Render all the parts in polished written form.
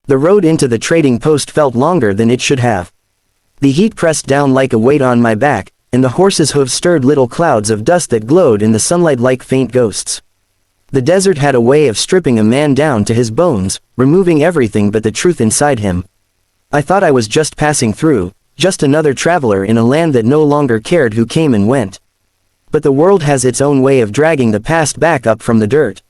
The road into the trading post felt longer than it should have. The heat pressed down like a weight on my back, and the horse's hooves stirred little clouds of dust that glowed in the sunlight like faint ghosts. The desert had a way of stripping a man down to his bones, removing everything but the truth inside him. I thought I was just passing through, just another traveler in a land that no longer cared who came and went. But the world has its own way of dragging the past back up from the dirt.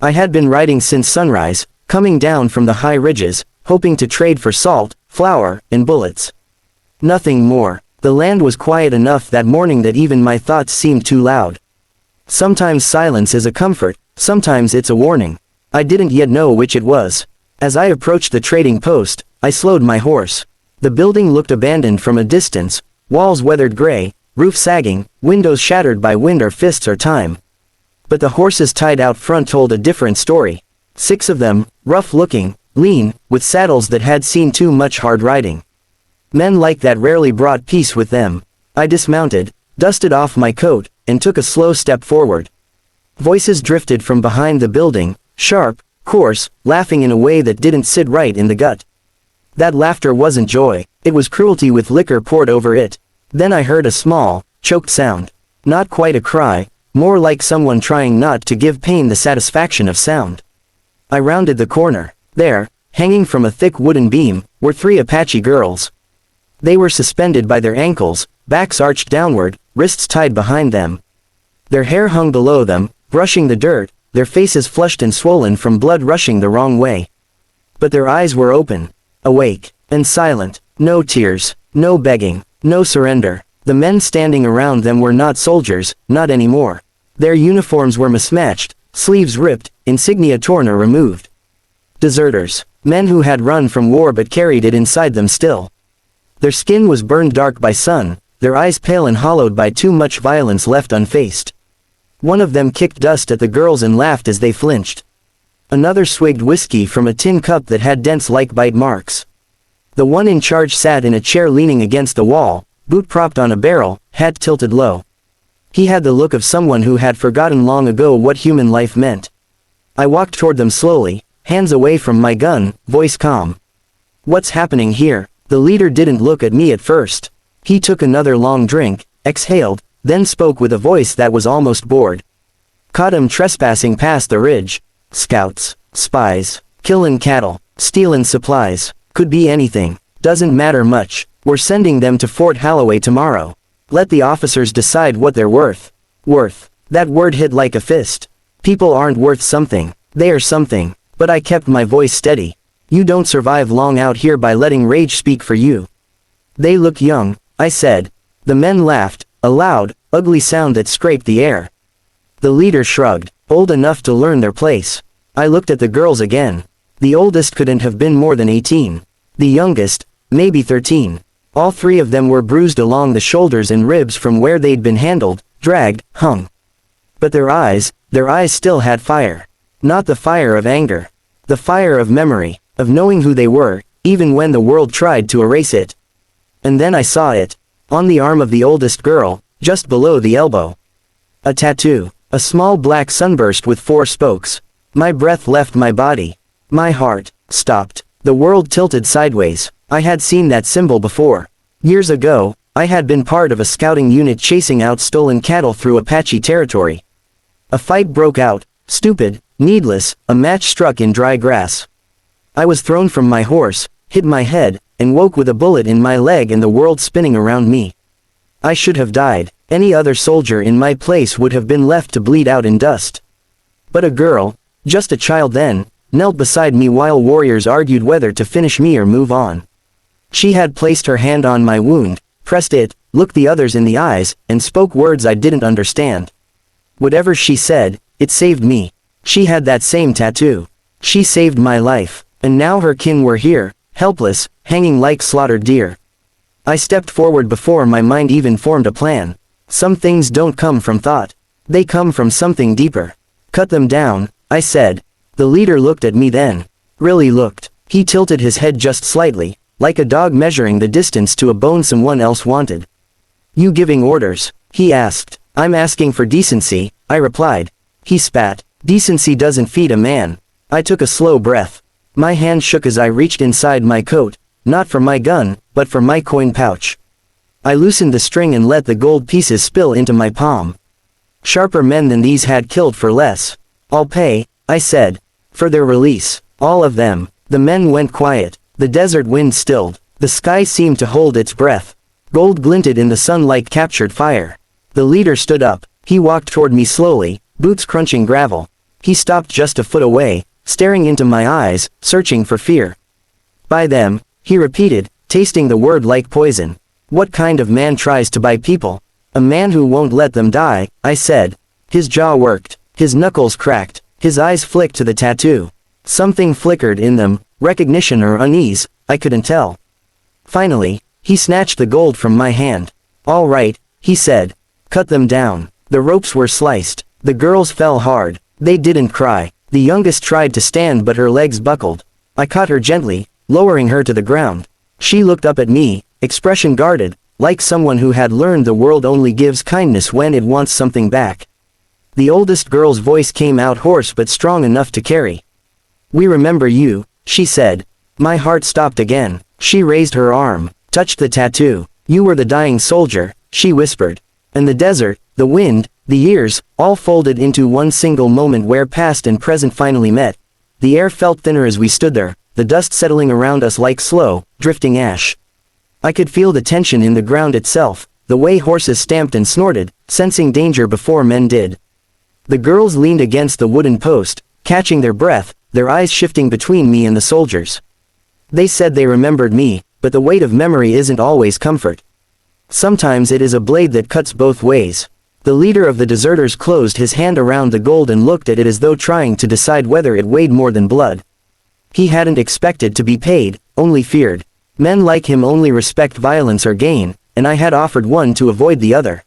I had been riding since sunrise, coming down from the high ridges, hoping to trade for salt, flour, and bullets. Nothing more. The land was quiet enough that morning that even my thoughts seemed too loud. Sometimes silence is a comfort, sometimes it's a warning. I didn't yet know which it was. As I approached the trading post, I slowed my horse. The building looked abandoned from a distance, walls weathered gray, roof sagging, windows shattered by wind or fists or time. But the horses tied out front told a different story. 6 of them, rough-looking, lean, with saddles that had seen too much hard riding. Men like that rarely brought peace with them. I dismounted, dusted off my coat, and took a slow step forward. Voices drifted from behind the building, sharp, coarse, laughing in a way that didn't sit right in the gut. That laughter wasn't joy, it was cruelty with liquor poured over it. Then I heard a small, choked sound. Not quite a cry, more like someone trying not to give pain the satisfaction of sound. I rounded the corner. There, hanging from a thick wooden beam, were 3 Apache girls. They were suspended by their ankles, backs arched downward, wrists tied behind them. Their hair hung below them, brushing the dirt, their faces flushed and swollen from blood rushing the wrong way. But their eyes were open, awake, and silent. No tears, no begging, no surrender. The men standing around them were not soldiers, not anymore. Their uniforms were mismatched, sleeves ripped, insignia torn or removed. Deserters. Men who had run from war but carried it inside them still. Their skin was burned dark by sun, their eyes pale and hollowed by too much violence left unfaced. One of them kicked dust at the girls and laughed as they flinched. Another swigged whiskey from a tin cup that had dents like bite marks. The one in charge sat in a chair leaning against the wall, boot propped on a barrel, hat tilted low. He had the look of someone who had forgotten long ago what human life meant. I walked toward them slowly, hands away from my gun, voice calm. "What's happening here?" The leader didn't look at me at first. He took another long drink, exhaled, then spoke with a voice that was almost bored. "Caught 'em trespassing past the ridge. Scouts, spies, killin' cattle, stealin' supplies. Could be anything. Doesn't matter much. We're sending them to Fort Holloway tomorrow. Let the officers decide what they're worth." Worth. That word hit like a fist. People aren't worth something. They are something. But I kept my voice steady. "You don't survive long out here by letting rage speak for you." "They look young," I said. The men laughed, a loud, ugly sound that scraped the air. The leader shrugged. "Old enough to learn their place." I looked at the girls again. The oldest couldn't have been more than 18. The youngest, maybe 13. All 3 of them were bruised along the shoulders and ribs from where they'd been handled, dragged, hung. But their eyes still had fire. Not the fire of anger. The fire of memory, of knowing who they were, even when the world tried to erase it. And then I saw it. On the arm of the oldest girl, just below the elbow. A tattoo. A small black sunburst with 4 spokes. My breath left my body. My heart stopped. The world tilted sideways. I had seen that symbol before. Years ago, I had been part of a scouting unit chasing out stolen cattle through Apache territory. A fight broke out, stupid, needless, a match struck in dry grass. I was thrown from my horse, hit my head, and woke with a bullet in my leg and the world spinning around me. I should have died. Any other soldier in my place would have been left to bleed out in dust. But a girl, just a child then, knelt beside me while warriors argued whether to finish me or move on. She had placed her hand on my wound, pressed it, looked the others in the eyes, and spoke words I didn't understand. Whatever she said, it saved me. She had that same tattoo. She saved my life. And now her kin were here, helpless, hanging like slaughtered deer. I stepped forward before my mind even formed a plan. Some things don't come from thought. They come from something deeper. "Cut them down," I said. The leader looked at me then. Really looked. He tilted his head just slightly, like a dog measuring the distance to a bone someone else wanted. "You giving orders?" he asked. "I'm asking for decency," I replied. He spat. "Decency doesn't feed a man." I took a slow breath. My hand shook as I reached inside my coat, not for my gun, but for my coin pouch. I loosened the string and let the gold pieces spill into my palm. Sharper men than these had killed for less. I'll pay, I said. For their release. All of them. The men went quiet. The desert wind stilled. The sky seemed to hold its breath. Gold glinted in the sun like captured fire. The leader stood up. He walked toward me slowly, boots crunching gravel. He stopped just a foot away, staring into my eyes, searching for fear. Buy them, he repeated, tasting the word like poison. What kind of man tries to buy people? A man who won't let them die, I said. His jaw worked. His knuckles cracked. His eyes flicked to the tattoo. Something flickered in them, recognition or unease, I couldn't tell. Finally, he snatched the gold from my hand. All right, he said. Cut them down. The ropes were sliced. The girls fell hard. They didn't cry. The youngest tried to stand but her legs buckled. I caught her gently, lowering her to the ground. She looked up at me, expression guarded, like someone who had learned the world only gives kindness when it wants something back. The oldest girl's voice came out hoarse but strong enough to carry. We remember you, she said. My heart stopped again. She raised her arm, touched the tattoo. You were the dying soldier, she whispered. And the desert, the wind, the years, all folded into one single moment where past and present finally met. The air felt thinner as we stood there, the dust settling around us like slow, drifting ash. I could feel the tension in the ground itself, the way horses stamped and snorted, sensing danger before men did. The girls leaned against the wooden post, catching their breath, their eyes shifting between me and the soldiers. They said they remembered me, but the weight of memory isn't always comfort. Sometimes it is a blade that cuts both ways. The leader of the deserters closed his hand around the gold and looked at it as though trying to decide whether it weighed more than blood. He hadn't expected to be paid, only feared. Men like him only respect violence or gain, and I had offered one to avoid the other.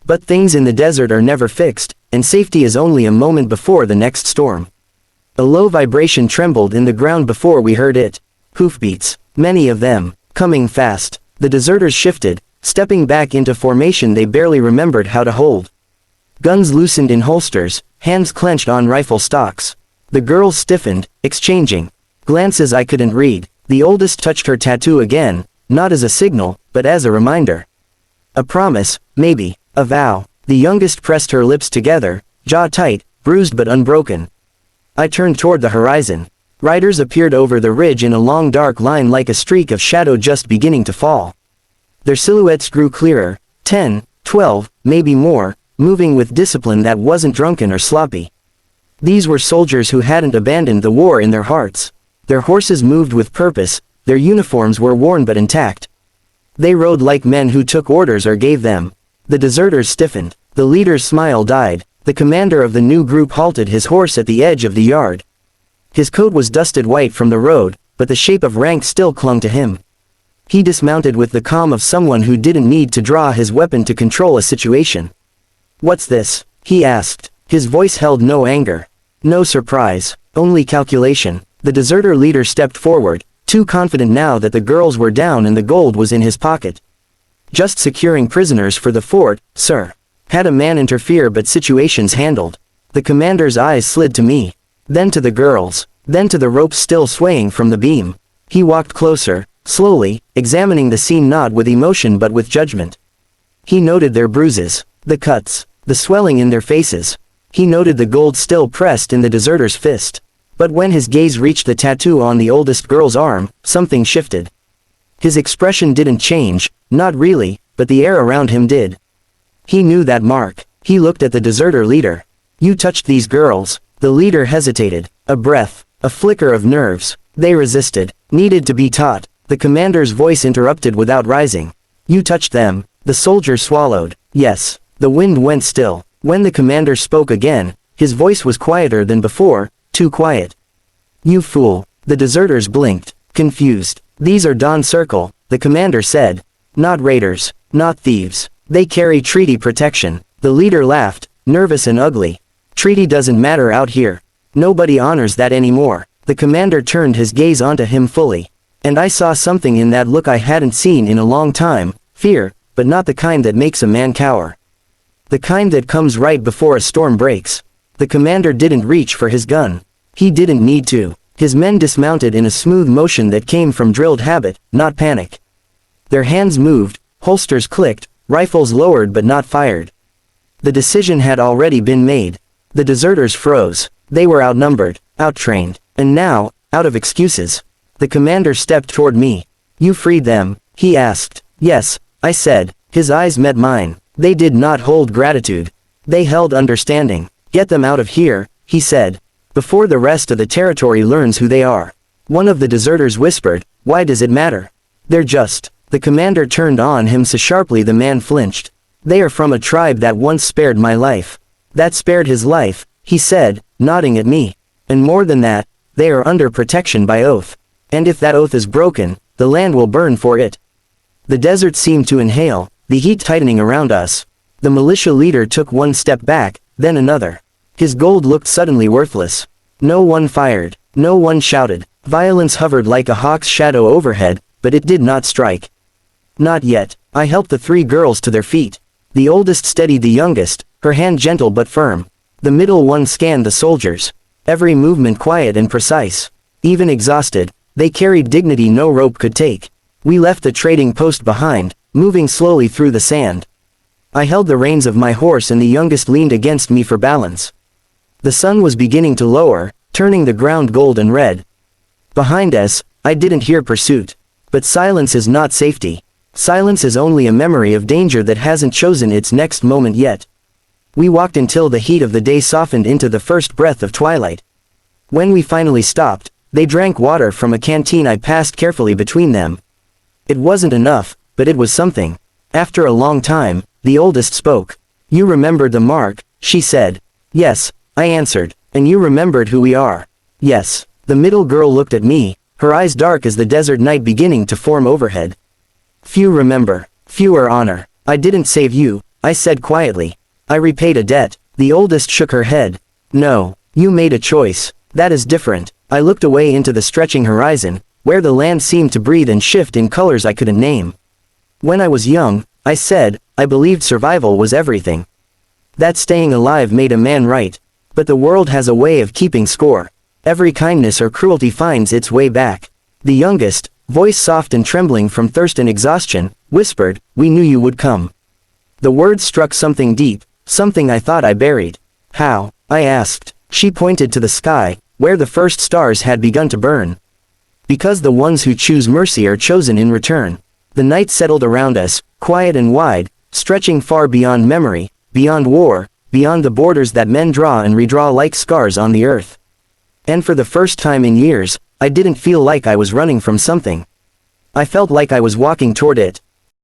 But things in the desert are never fixed, and safety is only a moment before the next storm. A low vibration trembled in the ground before we heard it. Hoofbeats, many of them, coming fast. The deserters shifted, stepping back into formation they barely remembered how to hold. Guns loosened in holsters, hands clenched on rifle stocks. The girls stiffened, exchanging glances I couldn't read. The oldest touched her tattoo again, not as a signal, but as a reminder. A promise, maybe, a vow. The youngest pressed her lips together, jaw tight, bruised but unbroken. I turned toward the horizon. Riders appeared over the ridge in a long dark line like a streak of shadow just beginning to fall. Their silhouettes grew clearer, 10, 12, maybe more, moving with discipline that wasn't drunken or sloppy. These were soldiers who hadn't abandoned the war in their hearts. Their horses moved with purpose, their uniforms were worn but intact. They rode like men who took orders or gave them. The deserters stiffened. The leader's smile died. The commander of the new group halted his horse at the edge of the yard. His coat was dusted white from the road, but the shape of rank still clung to him. He dismounted with the calm of someone who didn't need to draw his weapon to control a situation. "What's this?" he asked. His voice held no anger. No surprise, only calculation. The deserter leader stepped forward, too confident now that the girls were down and the gold was in his pocket. "Just securing prisoners for the fort, sir." Had a man interfere, but situations handled. The commander's eyes slid to me. Then to the girls. Then to the ropes still swaying from the beam. He walked closer, slowly, examining the scene not with emotion but with judgment. He noted their bruises, the cuts, the swelling in their faces. He noted the gold still pressed in the deserter's fist. But when his gaze reached the tattoo on the oldest girl's arm, something shifted. His expression didn't change, not really, but the air around him did. He knew that mark. He looked at the deserter leader. "You touched these girls." The leader hesitated. A breath, a flicker of nerves. They resisted, needed to be taught. The commander's voice interrupted without rising. "You touched them." The soldier swallowed. "Yes." The wind went still. When the commander spoke again, his voice was quieter than before, too quiet. "You fool." The deserters blinked, confused. "These are Dawn Circle," the commander said. "Not raiders, not thieves. They carry treaty protection." The leader laughed, nervous and ugly. "Treaty doesn't matter out here. Nobody honors that anymore." The commander turned his gaze onto him fully. And I saw something in that look I hadn't seen in a long time, fear, but not the kind that makes a man cower. The kind that comes right before a storm breaks. The commander didn't reach for his gun. He didn't need to. His men dismounted in a smooth motion that came from drilled habit, not panic. Their hands moved, holsters clicked, rifles lowered but not fired. The decision had already been made. The deserters froze. They were outnumbered, outtrained, and now, out of excuses. The commander stepped toward me. "You freed them?" he asked. "Yes," I said. His eyes met mine. They did not hold gratitude. They held understanding. "Get them out of here," he said, "before the rest of the territory learns who they are." One of the deserters whispered, "Why does it matter? They're just..." The commander turned on him so sharply the man flinched. "They are from a tribe that once spared my life." "That spared his life," he said, nodding at me. "And more than that, they are under protection by oath. And if that oath is broken, the land will burn for it." The desert seemed to inhale, the heat tightening around us. The militia leader took one step back, then another. His gold looked suddenly worthless. No one fired. No one shouted. Violence hovered like a hawk's shadow overhead, but it did not strike. Not yet. I helped the three girls to their feet. The oldest steadied the youngest, her hand gentle but firm. The middle one scanned the soldiers. Every movement quiet and precise. Even exhausted, they carried dignity no rope could take. We left the trading post behind, moving slowly through the sand. I held the reins of my horse and the youngest leaned against me for balance. The sun was beginning to lower, turning the ground gold and red. Behind us, I didn't hear pursuit. But silence is not safety. Silence is only a memory of danger that hasn't chosen its next moment yet. We walked until the heat of the day softened into the first breath of twilight. When we finally stopped, they drank water from a canteen I passed carefully between them. It wasn't enough, but it was something. After a long time, the oldest spoke. "You remembered the mark," she said. "Yes," I answered. "And you remembered who we are." "Yes." The middle girl looked at me, her eyes dark as the desert night beginning to form overhead. "Few remember. Fewer honor. I didn't save you," I said quietly. "I repaid a debt." The oldest shook her head. "No, you made a choice. That is different." I looked away into the stretching horizon, where the land seemed to breathe and shift in colors I couldn't name. "When I was young," I said, "I believed survival was everything. That staying alive made a man right. But the world has a way of keeping score. Every kindness or cruelty finds its way back." The youngest, voice soft and trembling from thirst and exhaustion, whispered, "We knew you would come." The words struck something deep, something I thought I buried. "How?" I asked. She pointed to the sky, where the first stars had begun to burn. "Because the ones who choose mercy are chosen in return." The night settled around us, quiet and wide, stretching far beyond memory, beyond war, beyond the borders that men draw and redraw like scars on the earth. And for the first time in years, I didn't feel like I was running from something. I felt like I was walking toward it.